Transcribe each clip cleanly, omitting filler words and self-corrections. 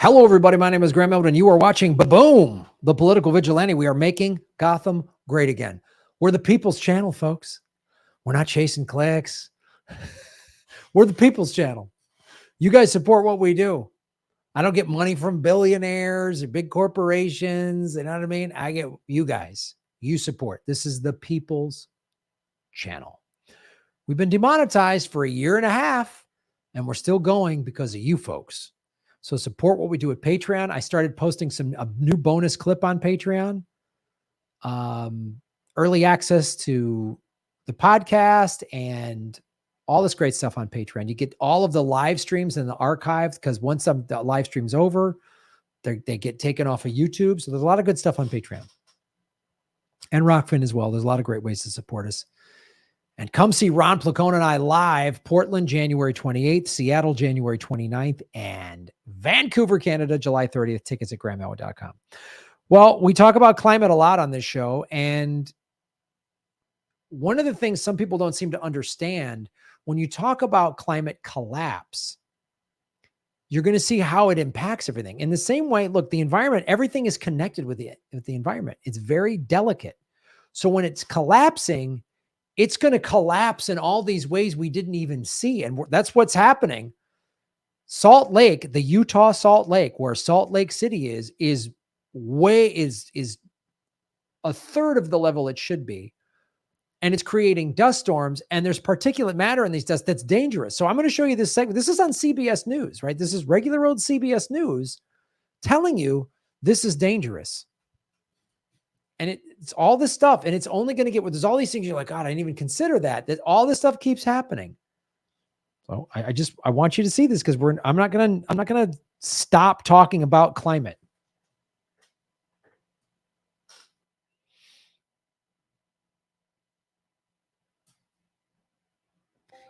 Hello, everybody. My name is Graham Elwood, and you are watching Boom, the Political Vigilante. We are making Gotham great again. We're the people's channel, folks. We're not chasing clicks. We're the people's channel. You guys support what we do. I don't get money from billionaires or big corporations. You know what I mean? I get you guys. You support. This is the people's channel. We've been demonetized for 1.5 years, and we're still going because of you folks. So support what we do at Patreon. I started posting a new bonus clip on Patreon. Early access to the podcast and all this great stuff on Patreon. You get all of the live streams and the archives because once the live stream's over, they get taken off of YouTube. So there's a lot of good stuff on Patreon. And Rockfin as well. There's a lot of great ways to support us. And come see Ron Placone and I live, Portland, January 28th, Seattle, January 29th, and Vancouver, Canada, July 30th. Tickets at grahamelwood.com. Well, we talk about climate a lot on this show. And one of the things some people don't seem to understand, when you talk about climate collapse, you're going to see how it impacts everything. In the same way, look, the environment, everything is connected with the environment. It's very delicate. So when it's collapsing, it's going to collapse in all these ways we didn't even see. And that's what's happening. Salt Lake, the Utah Salt Lake, where Salt Lake City is a third of the level it should be. And it's creating dust storms, and there's particulate matter in these dust that's dangerous. So I'm going to show you this segment. This is on CBS News, right? This is regular old CBS News telling you this is dangerous. And it's all this stuff, and it's only going to get where there's all these things. You're like, God, I didn't even consider that all this stuff keeps happening. So I want you to see this because I'm not gonna stop talking about climate.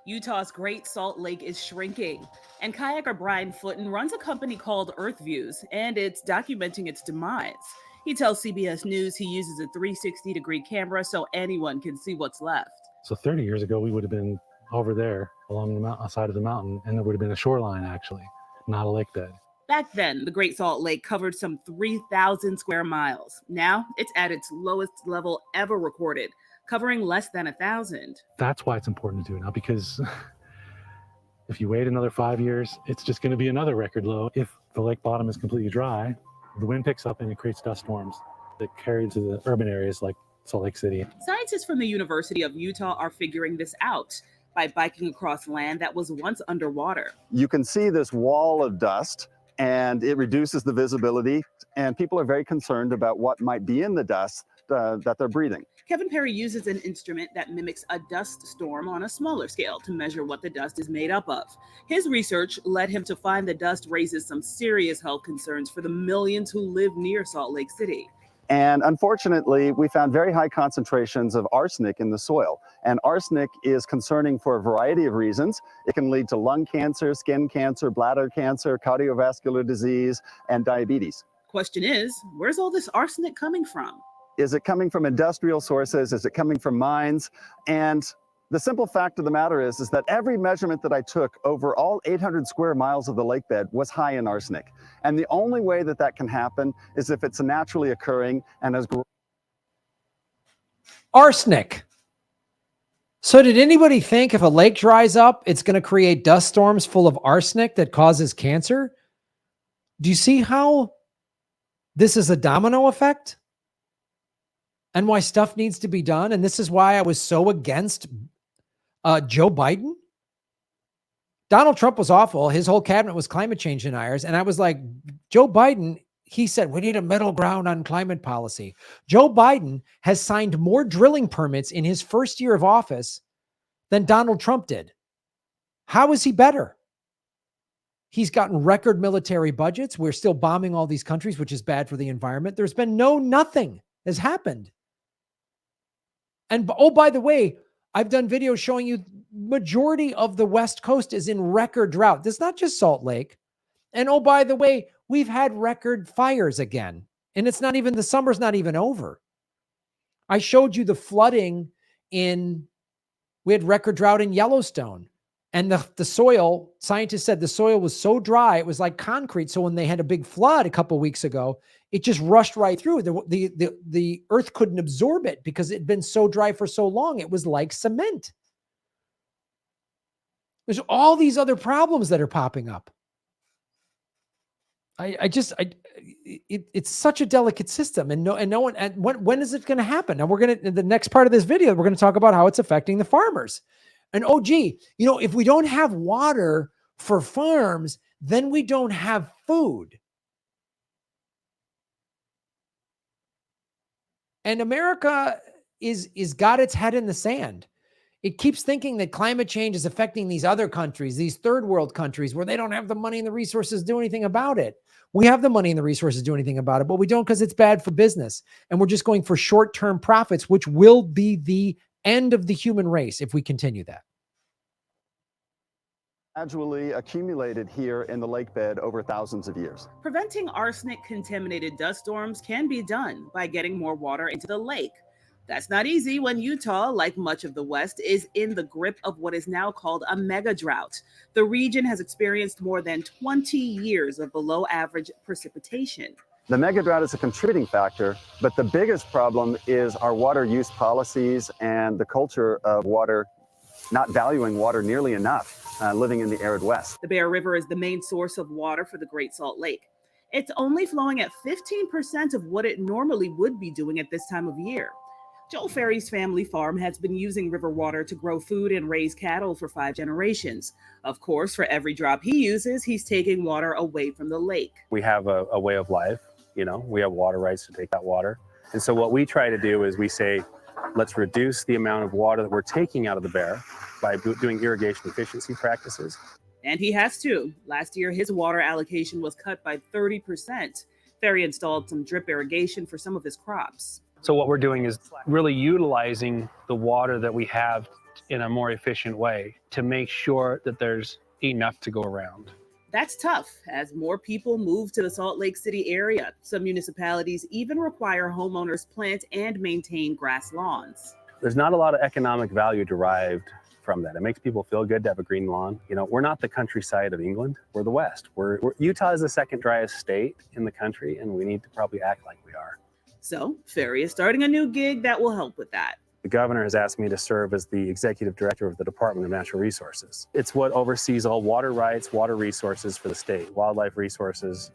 Utah's Great Salt Lake is shrinking, and kayaker Brian Footen runs a company called Earth Views, and it's documenting its demise. He tells CBS News he uses a 360-degree camera so anyone can see what's left. So 30 years ago, we would have been over there along the side of the mountain, and there would have been a shoreline, actually, not a lake bed. Back then, the Great Salt Lake covered some 3,000 square miles. Now, it's at its lowest level ever recorded, covering less than 1,000. That's why it's important to do it now, because if you wait another 5 years, it's just going to be another record low. If the lake bottom is completely dry, the wind picks up and it creates dust storms that carry into the urban areas like Salt Lake City. Scientists from the University of Utah are figuring this out by biking across land that was once underwater. You can see this wall of dust, and it reduces the visibility, and people are very concerned about what might be in the dust that they're breathing. Kevin Perry uses an instrument that mimics a dust storm on a smaller scale to measure what the dust is made up of. His research led him to find the dust raises some serious health concerns for the millions who live near Salt Lake City. And unfortunately, we found very high concentrations of arsenic in the soil. And arsenic is concerning for a variety of reasons. It can lead to lung cancer, skin cancer, bladder cancer, cardiovascular disease, and diabetes. Question is, where's all this arsenic coming from? Is it coming from industrial sources? Is it coming from mines? And the simple fact of the matter is that every measurement that I took over all 800 square miles of the lake bed was high in arsenic. And the only way that can happen is if it's naturally occurring and has Arsenic. So did anybody think if a lake dries up, it's going to create dust storms full of arsenic that causes cancer? Do you see how this is a domino effect? And why stuff needs to be done? And this is why I was so against Joe Biden. Donald Trump was awful. His whole cabinet was climate change deniers. And I was like, Joe Biden, he said, we need a middle ground on climate policy. Joe Biden has signed more drilling permits in his first year of office than Donald Trump did. How is he better? He's gotten record military budgets. We're still bombing all these countries, which is bad for the environment. There's been nothing has happened. And oh, by the way, I've done videos showing you majority of the West Coast is in record drought. This is not just Salt Lake. And oh, by the way, we've had record fires again. And it's not even, the summer's not even over. I showed you the flooding we had record drought in Yellowstone. And the soil, scientists said the soil was so dry, it was like concrete. So when they had a big flood a couple of weeks ago, it just rushed right through. The earth couldn't absorb it because it had been so dry for so long. It was like cement. There's all these other problems that are popping up. It's such a delicate system, and no one. And when is it going to happen? Now in the next part of this video, we're going to talk about how it's affecting the farmers. And oh, gee, if we don't have water for farms, then we don't have food. And America is got its head in the sand. It keeps thinking that climate change is affecting these other countries, these third world countries where they don't have the money and the resources to do anything about it. We have the money and the resources to do anything about it, but we don't because it's bad for business. And we're just going for short-term profits, which will be the end of the human race if we continue that. Gradually accumulated here in the lake bed over thousands of years. Preventing arsenic-contaminated dust storms can be done by getting more water into the lake. That's not easy when Utah, like much of the West, is in the grip of what is now called a mega drought. The region has experienced more than 20 years of below average precipitation. The mega drought is a contributing factor, but the biggest problem is our water use policies and the culture of water, not valuing water nearly enough, living in the arid West. The Bear River is the main source of water for the Great Salt Lake. It's only flowing at 15% of what it normally would be doing at this time of year. Joel Ferry's family farm has been using river water to grow food and raise cattle for 5 generations. Of course, for every drop he uses, he's taking water away from the lake. We have a way of life, we have water rights to take that water. And so what we try to do is we say, let's reduce the amount of water that we're taking out of the Bear by doing irrigation efficiency practices. And he has to. Last year, his water allocation was cut by 30%. Ferry installed some drip irrigation for some of his crops. So what we're doing is really utilizing the water that we have in a more efficient way to make sure that there's enough to go around. That's tough as more people move to the Salt Lake City area. Some municipalities even require homeowners plant and maintain grass lawns. There's not a lot of economic value derived from that. It makes people feel good to have a green lawn. We're not the countryside of England. We're the West. Utah is the second driest state in the country, and we need to probably act like we are. So Ferry is starting a new gig that will help with that. The governor has asked me to serve as the executive director of the Department of Natural Resources. It's what oversees all water rights, water resources for the state, wildlife resources,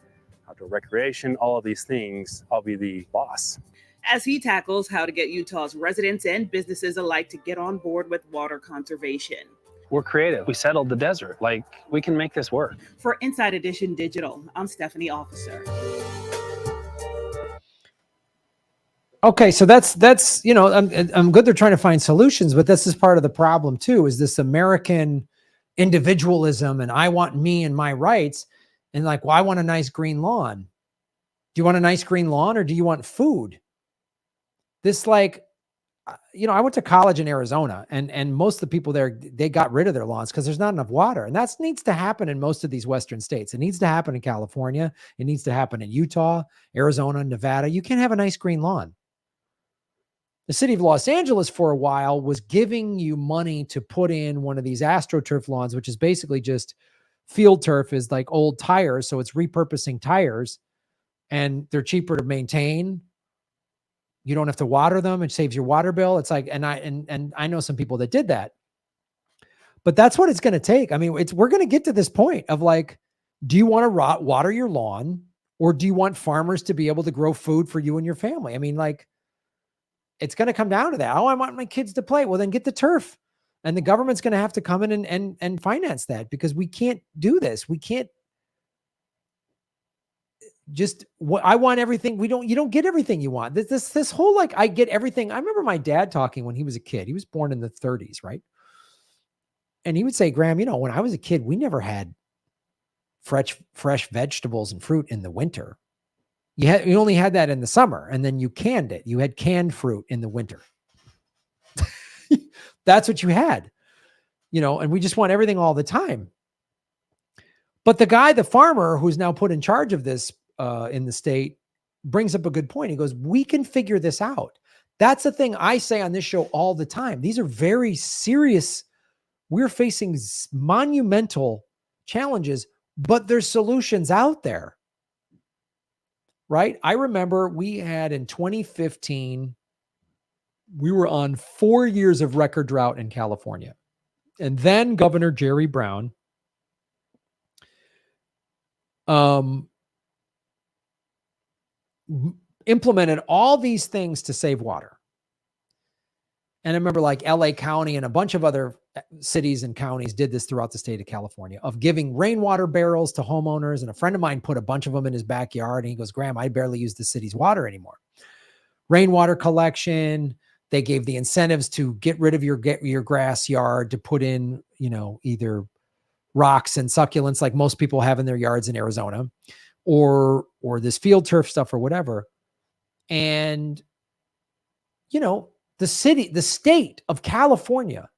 outdoor recreation, all of these things. I'll be the boss. As he tackles how to get Utah's residents and businesses alike to get on board with water conservation. We're creative. We settled the desert. We can make this work. For Inside Edition Digital, I'm Stephanie Officer. Okay, so that's I'm good they're trying to find solutions, but this is part of the problem too, is this American individualism and I want me and my rights, and well, I want a nice green lawn. Do you want a nice green lawn or do you want food? This I went to college in Arizona and most of the people there, they got rid of their lawns because there's not enough water. And that needs to happen in most of these Western states. It needs to happen in California. It needs to happen in Utah, Arizona, Nevada. You can't have a nice green lawn. The city of Los Angeles for a while was giving you money to put in one of these AstroTurf lawns, which is basically just field turf is like old tires. So it's repurposing tires and they're cheaper to maintain. You don't have to water them. It saves your water bill. It's and I know some people that did that, but that's what it's going to take. I mean, we're going to get to this point of do you want to water your lawn or do you want farmers to be able to grow food for you and your family? I mean, it's going to come down to that. Oh, I want my kids to play. Well, then get the turf. And the government's going to have to come in and finance that because we can't do this. We can't just I want everything. You don't get everything you want. This whole I get everything. I remember my dad talking when he was a kid. He was born in the 30s, right? And he would say, Graham, when I was a kid, we never had fresh vegetables and fruit in the winter. You only had that in the summer, and then you canned it. You had canned fruit in the winter. That's what you had, and we just want everything all the time. But the farmer who's now put in charge of this in the state brings up a good point. He goes, we can figure this out. That's the thing I say on this show all the time. These are very serious We're facing monumental challenges, but there's solutions out there, right? I remember we had in 2015, we were on 4 years of record drought in California. And then Governor Jerry Brown implemented all these things to save water. And I remember like LA County and a bunch of other cities and counties did this throughout the state of California, of giving rainwater barrels to homeowners. And a friend of mine put a bunch of them in his backyard, and he goes, Graham, I barely use the city's water anymore. Rainwater collection. They gave the incentives to get rid of your grass yard, to put in, either rocks and succulents like most people have in their yards in Arizona, or this field turf stuff or whatever. And, the state of California,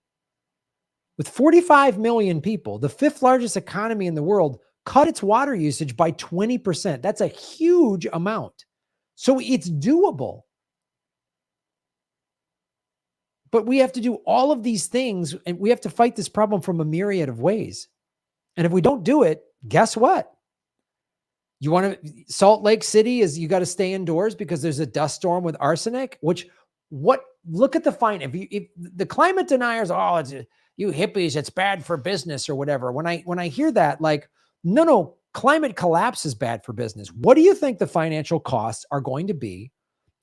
with 45 million people, the 5th largest economy in the world, cut its water usage by 20%. That's a huge amount. So it's doable. But we have to do all of these things, and we have to fight this problem from a myriad of ways. And if we don't do it, guess what? Salt Lake City you got to stay indoors because there's a dust storm with arsenic, look at the fine. If the climate deniers, it's you hippies, it's bad for business or whatever. When I hear that, like, no, climate collapse is bad for business. What do you think the financial costs are going to be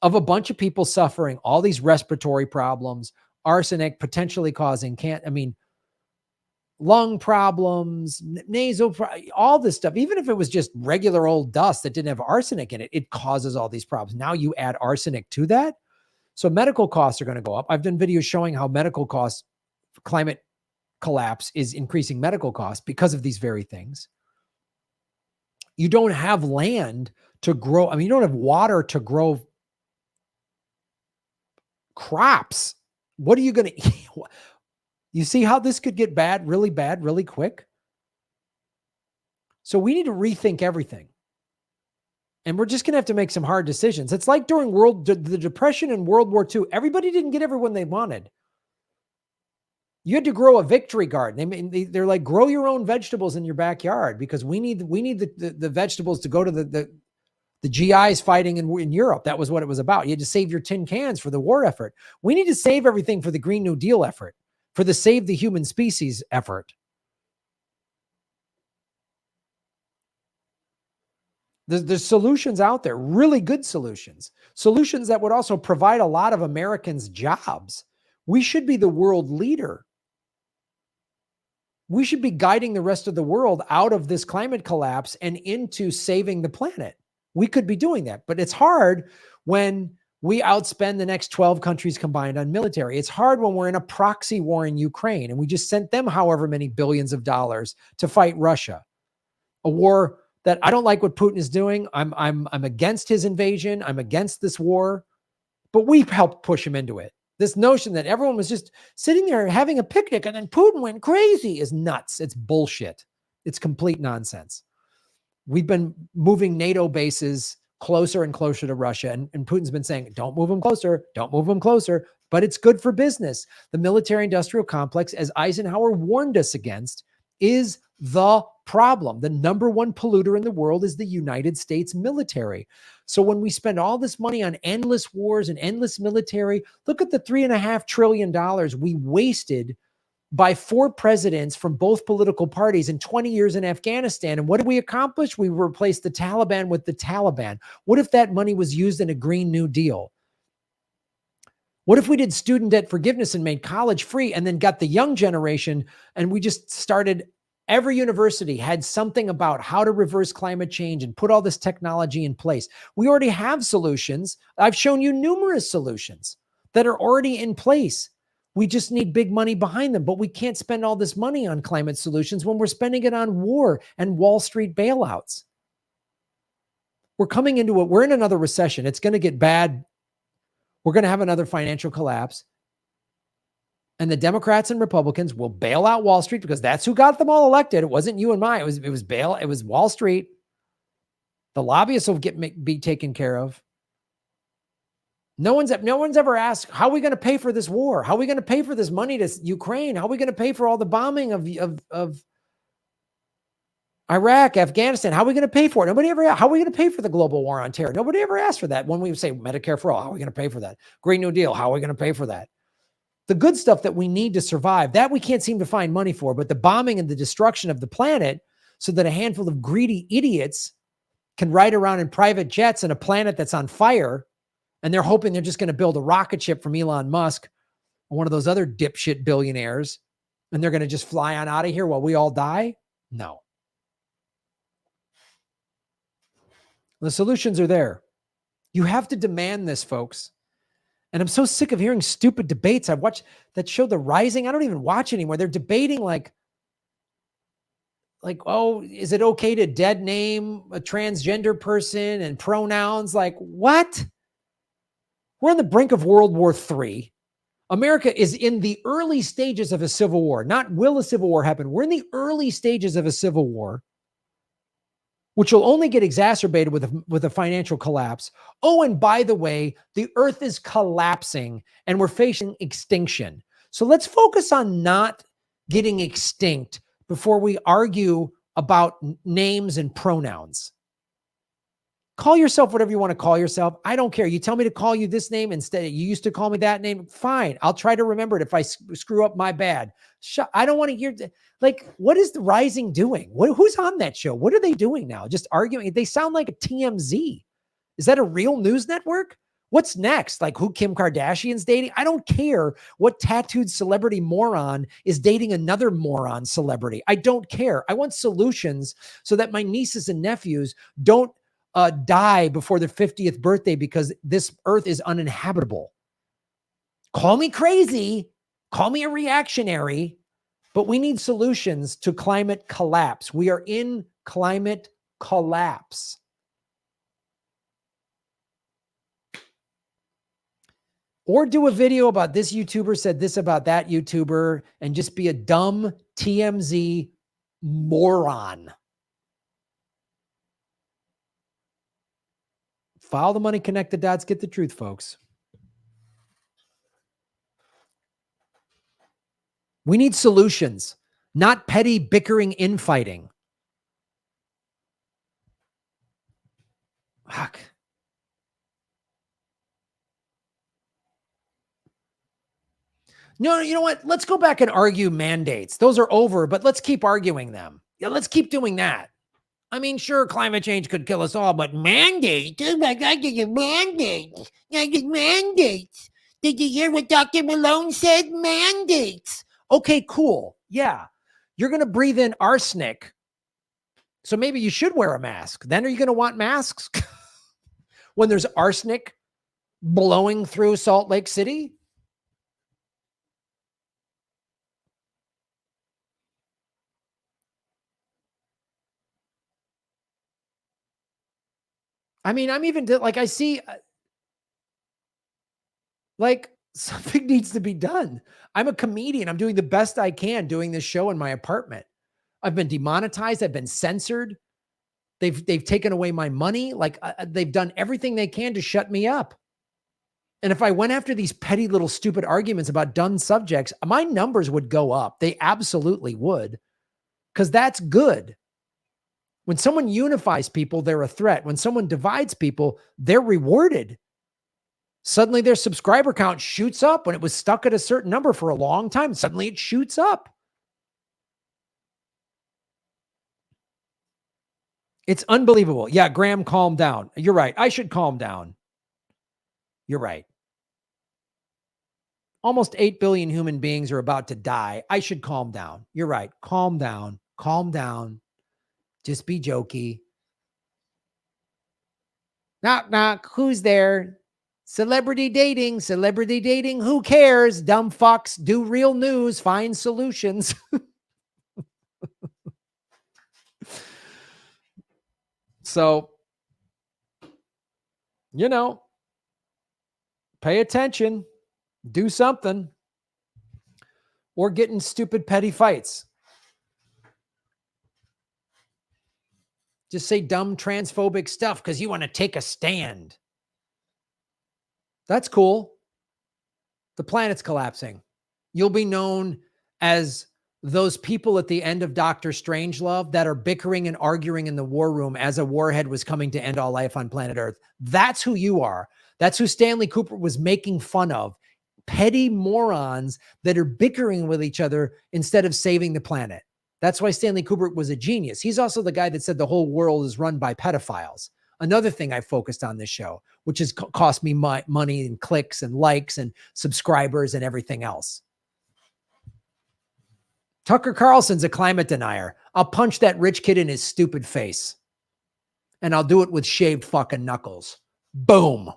of a bunch of people suffering all these respiratory problems, arsenic potentially causing lung problems, all this stuff? Even if it was just regular old dust that didn't have arsenic in it, it causes all these problems. Now you add arsenic to that. So medical costs are going to go up. I've done videos showing how medical costs, climate collapse is increasing medical costs because of these very things. You don't have land to grow. You don't have water to grow crops. What are you going to eat? You see how this could get bad, really quick? So we need to rethink everything. And we're just going to have to make some hard decisions. It's like during the Depression and World War II. Everybody didn't get everyone they wanted. You had to grow a victory garden. They're like, grow your own vegetables in your backyard, because we need the vegetables to go to the GIs fighting in Europe. That was what it was about. You had to save your tin cans for the war effort. We need to save everything for the Green New Deal effort, for the Save the Human Species effort. There's solutions out there, really good solutions that would also provide a lot of Americans jobs. We should be the world leader. We should be guiding the rest of the world out of this climate collapse and into saving the planet. We could be doing that, but it's hard when we outspend the next 12 countries combined on military. It's hard when we're in a proxy war in Ukraine and we just sent them however many billions of dollars to fight Russia, a war that I don't like what Putin is doing. I'm against his invasion. I'm against this war, but we helped push him into it. This notion that everyone was just sitting there having a picnic and then Putin went crazy is nuts. It's bullshit. It's complete nonsense. We've been moving NATO bases closer and closer to Russia, and Putin's been saying, don't move them closer, don't move them closer, but it's good for business. The military-industrial complex, as Eisenhower warned us against, is the problem. The number one polluter in the world is the United States military. So when we spend all this money on endless wars and endless military, look at the $3.5 trillion we wasted by 4 presidents from both political parties in 20 years in Afghanistan. And what did we accomplish? We replaced the Taliban with the Taliban. What if that money was used in a Green New Deal? What if we did student debt forgiveness and made college free and then got the young generation and we just started, every university had something about how to reverse climate change and put all this technology in place. We already have solutions. I've shown you numerous solutions that are already in place. We just need big money behind them, but we can't spend all this money on climate solutions when we're spending it on war and Wall Street bailouts. We're in another recession. It's going to get bad. We're going to have another financial collapse. And the Democrats and Republicans will bail out Wall Street because that's who got them all elected. It wasn't you and me. It was Wall Street. The lobbyists will be taken care of. No one's ever asked, how are we going to pay for this war? How are we going to pay for this money to Ukraine? How are we going to pay for all the bombing of Iraq, Afghanistan? How are we going to pay for it? Nobody ever asked. How are we going to pay for the global war on terror? Nobody ever asked for that. When we say Medicare for all, how are we going to pay for that? Green New Deal, how are we going to pay for that? The good stuff that we need to survive, that we can't seem to find money for, but the bombing and the destruction of the planet so that a handful of greedy idiots can ride around in private jets on a planet that's on fire, and they're hoping they're just going to build a rocket ship from Elon Musk or one of those other dipshit billionaires, and they're going to just fly on out of here while we all die? No. The solutions are there. You have to demand this, folks. And I'm so sick of hearing stupid debates. I watched that show, The Rising. I don't even watch anymore. They're debating like, oh, is it okay to dead name a transgender person and pronouns? Like, what? We're on the brink of World War III. America is in the early stages of a civil war. Not will a civil war happen. We're in the early stages of a civil war, which will only get exacerbated with a financial collapse. Oh, and by the way, the earth is collapsing and we're facing extinction. So let's focus on not getting extinct before we argue about names and pronouns. Call yourself whatever you want to call yourself. I don't care. You tell me to call you this name instead. You used to call me that name. Fine. I'll try to remember it. If I screw up, my bad. I don't want to hear. Like, what is The Rising doing? Who's on that show? What are they doing now? Just arguing. They sound like a TMZ. Is that a real news network? What's next? Like who Kim Kardashian's dating? I don't care what tattooed celebrity moron is dating another moron celebrity. I don't care. I want solutions so that my nieces and nephews don't die before their 50th birthday because this earth is uninhabitable. Call me crazy, call me a reactionary, but we need solutions to climate collapse. We are in climate collapse. Or do a video about this YouTuber said this about that YouTuber and just be a dumb TMZ moron. Follow the money, connect the dots, get the truth, folks. We need solutions, not petty bickering infighting. Fuck. No, you know what? Let's go back and argue mandates. Those are over, but let's keep arguing them. Yeah, let's keep doing that. I mean, sure, climate change could kill us all, but mandates? Oh my God, there's a mandate. There's mandates. Did you hear what Dr. Malone said? Mandates. Okay, cool. Yeah. You're going to breathe in arsenic. So maybe you should wear a mask. Then are you going to want masks when there's arsenic blowing through Salt Lake City? I mean, I'm even like, I see like something needs to be done. I'm a comedian. I'm doing the best I can doing this show in my apartment. I've been demonetized. I've been censored. They've taken away my money. Like they've done everything they can to shut me up. And if I went after these petty little stupid arguments about dumb subjects, my numbers would go up. They absolutely would, because that's good. When someone unifies people, they're a threat. When someone divides people, they're rewarded. Suddenly their subscriber count shoots up when it was stuck at a certain number for a long time. Suddenly it shoots up. It's unbelievable. Yeah, Graham, calm down. You're right. I should calm down. You're right. Almost 8 billion human beings are about to die. I should calm down. You're right. Calm down. Calm down. Just be jokey. Knock, knock. Who's there? Celebrity dating. Celebrity dating. Who cares? Dumb fucks. Do real news. Find solutions. So, you know, pay attention. Do something. Or get in stupid petty fights. Just say dumb transphobic stuff because you want to take a stand. That's cool. The planet's collapsing. You'll be known as those people at the end of Doctor Strangelove that are bickering and arguing in the war room as a warhead was coming to end all life on planet Earth. That's who you are. That's who Stanley Kubrick was making fun of. Petty morons that are bickering with each other instead of saving the planet. That's why Stanley Kubrick was a genius. He's also the guy that said the whole world is run by pedophiles. Another thing I focused on this show, which has cost me money and clicks and likes and subscribers and everything else. Tucker Carlson's a climate denier. I'll punch that rich kid in his stupid face. And I'll do it with shaved fucking knuckles. Boom.